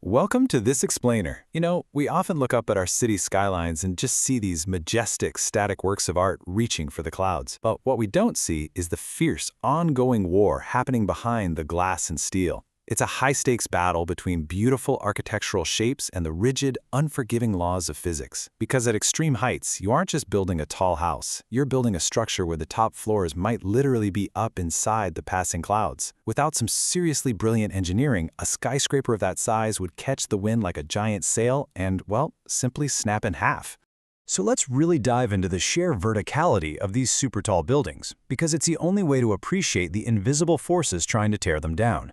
Welcome to This Explainer. We often look up at our city skylines and just see these majestic, static works of art reaching for the clouds. But what we don't see is the fierce, ongoing war happening behind the glass and steel. It's a high-stakes battle between beautiful architectural shapes and the rigid, unforgiving laws of physics. Because at extreme heights, you aren't just building a tall house. You're building a structure where the top floors might literally be up inside the passing clouds. Without some seriously brilliant engineering, a skyscraper of that size would catch the wind like a giant sail and, well, simply snap in half. So let's really dive into the sheer verticality of these super tall buildings, because it's the only way to appreciate the invisible forces trying to tear them down.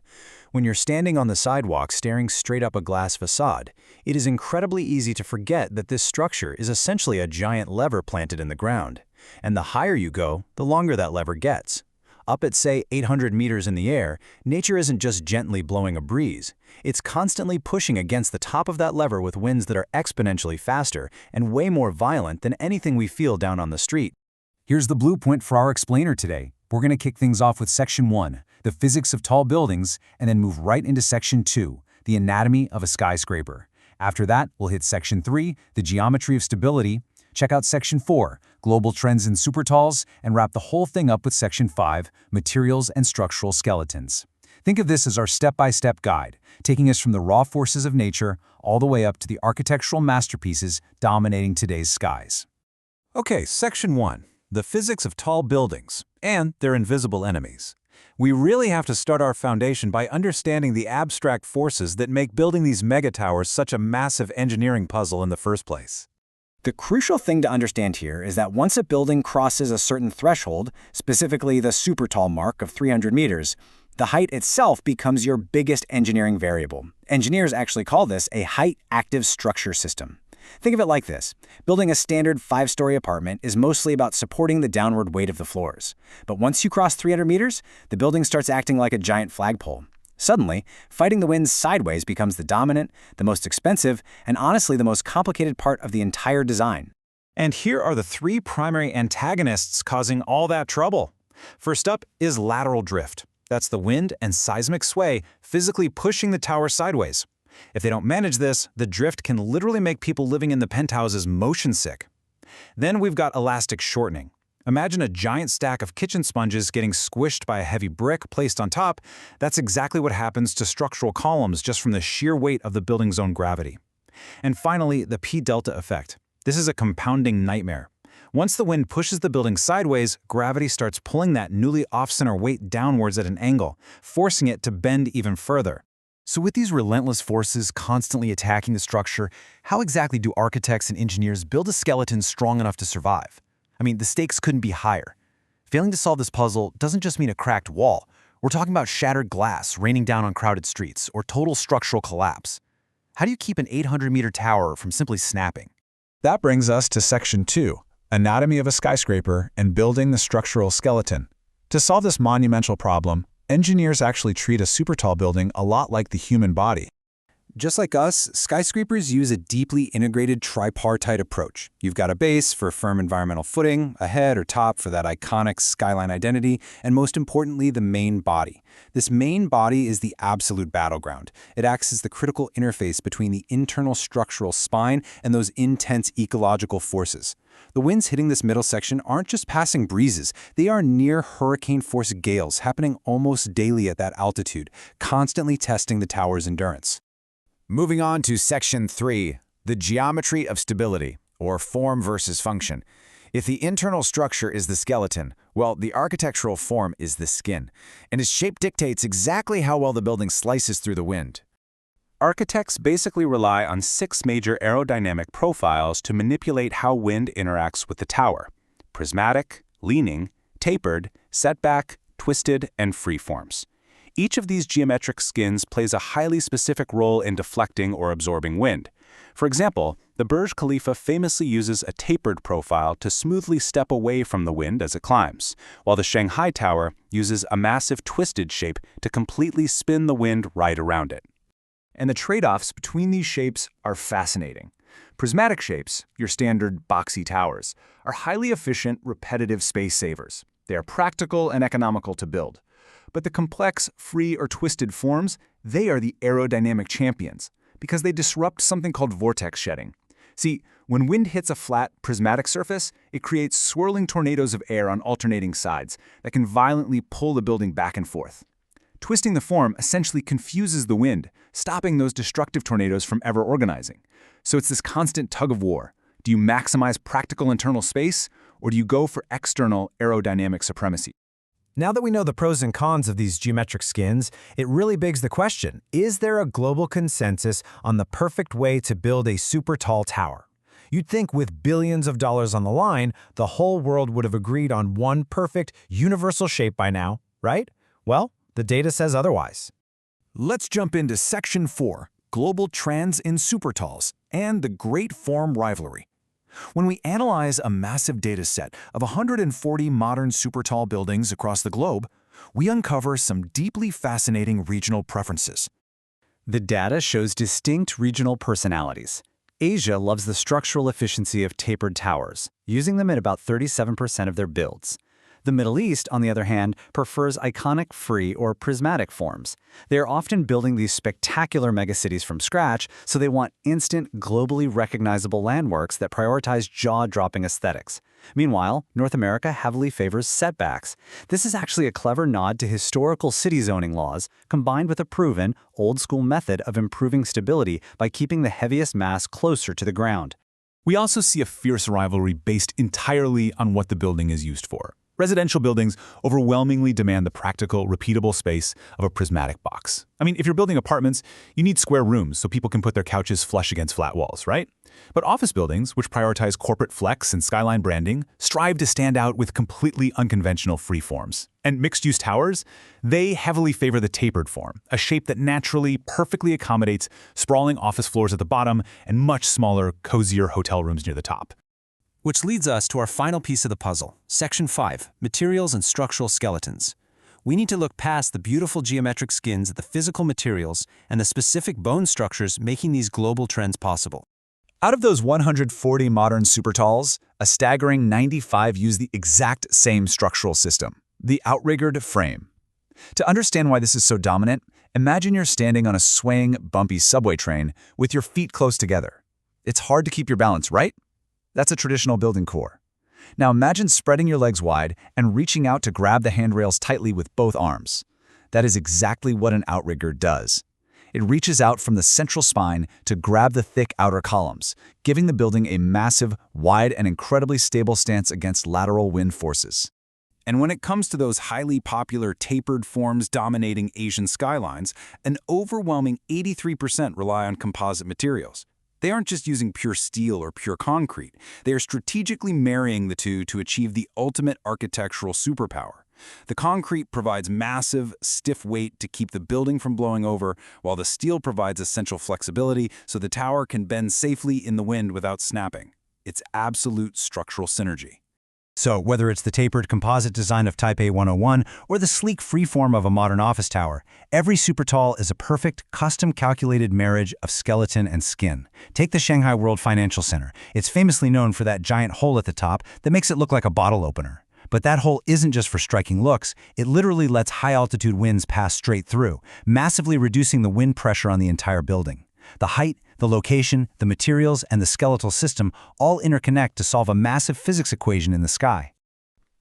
When you're standing on the sidewalk staring straight up a glass facade, it is incredibly easy to forget that this structure is essentially a giant lever planted in the ground. And the higher you go, the longer that lever gets. Up at, say, 800 meters in the air, nature isn't just gently blowing a breeze. It's constantly pushing against the top of that lever with winds that are exponentially faster and way more violent than anything we feel down on the street. Here's the blueprint for our explainer today. We're going to kick things off with Section 1, the physics of tall buildings, and then move right into Section 2, the anatomy of a skyscraper. After that, we'll hit Section 3, the geometry of stability. Check out Section 4, global trends in supertalls, and wrap the whole thing up with Section 5, materials and structural skeletons. Think of this as our step-by-step guide, taking us from the raw forces of nature all the way up to the architectural masterpieces dominating today's skies. Okay, Section 1, the physics of tall buildings and their invisible enemies. We really have to start our foundation by understanding the abstract forces that make building these megatowers such a massive engineering puzzle in the first place. The crucial thing to understand here is that once a building crosses a certain threshold, specifically the super tall mark of 300 meters, the height itself becomes your biggest engineering variable. Engineers actually call this a height-active structure system. Think of it like this. Building a standard 5-story apartment is mostly about supporting the downward weight of the floors. But once you cross 300 meters, the building starts acting like a giant flagpole. Suddenly, fighting the winds sideways becomes the dominant, the most expensive, and honestly the most complicated part of the entire design. And here are the three primary antagonists causing all that trouble. First up is lateral drift. That's the wind and seismic sway physically pushing the tower sideways. If they don't manage this, the drift can literally make people living in the penthouses motion sick. Then we've got elastic shortening. Imagine a giant stack of kitchen sponges getting squished by a heavy brick placed on top. That's exactly what happens to structural columns just from the sheer weight of the building's own gravity. And finally, the P-delta effect. This is a compounding nightmare. Once the wind pushes the building sideways, gravity starts pulling that newly off-center weight downwards at an angle, forcing it to bend even further. So with these relentless forces constantly attacking the structure, how exactly do architects and engineers build a skeleton strong enough to survive? The stakes couldn't be higher. Failing to solve this puzzle doesn't just mean a cracked wall. We're talking about shattered glass raining down on crowded streets or total structural collapse. How do you keep an 800-meter tower from simply snapping? That brings us to Section 2, anatomy of a skyscraper and building the structural skeleton. To solve this monumental problem, engineers actually treat a super tall building a lot like the human body. Just like us, skyscrapers use a deeply integrated tripartite approach. You've got a base for firm environmental footing, a head or top for that iconic skyline identity, and most importantly, the main body. This main body is the absolute battleground. It acts as the critical interface between the internal structural spine and those intense ecological forces. The winds hitting this middle section aren't just passing breezes, they are near hurricane-force gales happening almost daily at that altitude, constantly testing the tower's endurance. Moving on to Section 3, the geometry of stability, or form versus function. If the internal structure is the skeleton, well, the architectural form is the skin, and its shape dictates exactly how well the building slices through the wind. Architects basically rely on 6 major aerodynamic profiles to manipulate how wind interacts with the tower: prismatic, leaning, tapered, setback, twisted, and freeforms. Each of these geometric skins plays a highly specific role in deflecting or absorbing wind. For example, the Burj Khalifa famously uses a tapered profile to smoothly step away from the wind as it climbs, while the Shanghai Tower uses a massive twisted shape to completely spin the wind right around it. And the trade-offs between these shapes are fascinating. Prismatic shapes, your standard boxy towers, are highly efficient, repetitive space savers. They are practical and economical to build. But the complex, free or twisted forms, they are the aerodynamic champions. because they disrupt something called vortex shedding. See, when wind hits a flat, prismatic surface, it creates swirling tornadoes of air on alternating sides that can violently pull the building back and forth. Twisting the form essentially confuses the wind, stopping those destructive tornadoes from ever organizing. So it's this constant tug of war. Do you maximize practical internal space, or do you go for external aerodynamic supremacy? Now that we know the pros and cons of these geometric skins, it really begs the question, is there a global consensus on the perfect way to build a super tall tower? You'd think with billions of dollars on the line, the whole world would have agreed on one perfect, universal shape by now, right? Well, the data says otherwise. Let's jump into Section 4, Global Trends in Supertalls and the Great Form Rivalry. When we analyze a massive data set of 140 modern supertall buildings across the globe, we uncover some deeply fascinating regional preferences. The data shows distinct regional personalities. Asia loves the structural efficiency of tapered towers, using them in about 37% of their builds. The Middle East, on the other hand, prefers iconic free or prismatic forms. They are often building these spectacular megacities from scratch, so they want instant, globally recognizable landmarks that prioritize jaw-dropping aesthetics. Meanwhile, North America heavily favors setbacks. This is actually a clever nod to historical city zoning laws, combined with a proven, old-school method of improving stability by keeping the heaviest mass closer to the ground. We also see a fierce rivalry based entirely on what the building is used for. Residential buildings overwhelmingly demand the practical, repeatable space of a prismatic box. I mean, if you're building apartments, you need square rooms so people can put their couches flush against flat walls, right? But office buildings, which prioritize corporate flex and skyline branding, strive to stand out with completely unconventional freeforms. And mixed-use towers, they heavily favor the tapered form, a shape that naturally, perfectly accommodates sprawling office floors at the bottom and much smaller, cozier hotel rooms near the top. Which leads us to our final piece of the puzzle, Section 5, Materials and Structural Skeletons. We need to look past the beautiful geometric skins at the physical materials and the specific bone structures making these global trends possible. Out of those 140 modern supertalls, a staggering 95 use the exact same structural system, the outriggered frame. To understand why this is so dominant, imagine you're standing on a swaying, bumpy subway train with your feet close together. It's hard to keep your balance, right? That's a traditional building core. Now imagine spreading your legs wide and reaching out to grab the handrails tightly with both arms. That is exactly what an outrigger does. It reaches out from the central spine to grab the thick outer columns, giving the building a massive, wide, and incredibly stable stance against lateral wind forces. And when it comes to those highly popular tapered forms dominating Asian skylines, an overwhelming 83% rely on composite materials. They aren't just using pure steel or pure concrete. They are strategically marrying the two to achieve the ultimate architectural superpower. The concrete provides massive, stiff weight to keep the building from blowing over, while the steel provides essential flexibility so the tower can bend safely in the wind without snapping. It's absolute structural synergy. So, whether it's the tapered composite design of Type A 101 or the sleek freeform of a modern office tower, every supertall is a perfect, custom-calculated marriage of skeleton and skin. Take the Shanghai World Financial Center. It's famously known for that giant hole at the top that makes it look like a bottle opener. But that hole isn't just for striking looks, it literally lets high-altitude winds pass straight through, massively reducing the wind pressure on the entire building. The height, the location, the materials, and the skeletal system all interconnect to solve a massive physics equation in the sky.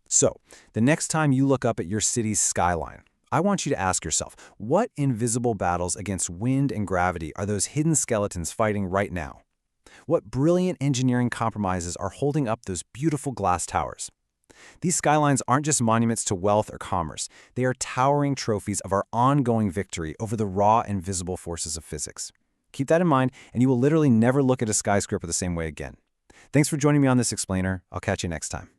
So, the next time you look up at your city's skyline, I want you to ask yourself, what invisible battles against wind and gravity are those hidden skeletons fighting right now? What brilliant engineering compromises are holding up those beautiful glass towers? These skylines aren't just monuments to wealth or commerce. They are towering trophies of our ongoing victory over the raw, invisible forces of physics. Keep that in mind, and you will literally never look at a skyscraper the same way again. Thanks for joining me on this explainer. I'll catch you next time.